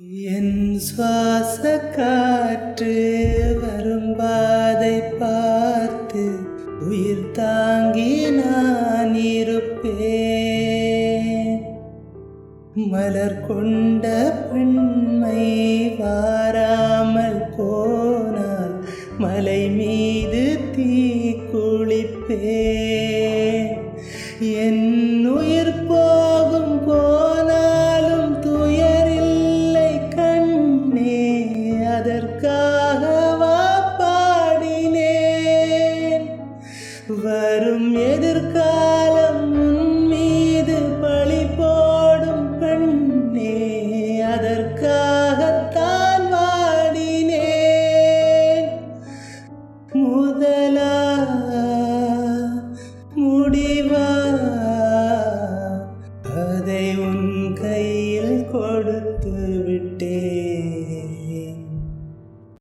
என் சுவாச காற்று வரும்பாதை பார்த்து உயிர் தாங்கி நான் இருப்பேன். மலர் கொண்ட பெண்மை வாராமல் போனால் மலை மீது தீ குளிப்பேன். என் உயிர் போகும் போனாலும் துயரில்லை கண்ணே, அதற்காகவா பாடினேன். வரும் எதிர்காலம் உன் மீது பழி போடும் பெண்ணே, அதற்காகத்தான் வாடினேன். முதலா முடிவா அதை உன் கையில் கொடுத்து விட்டேன்.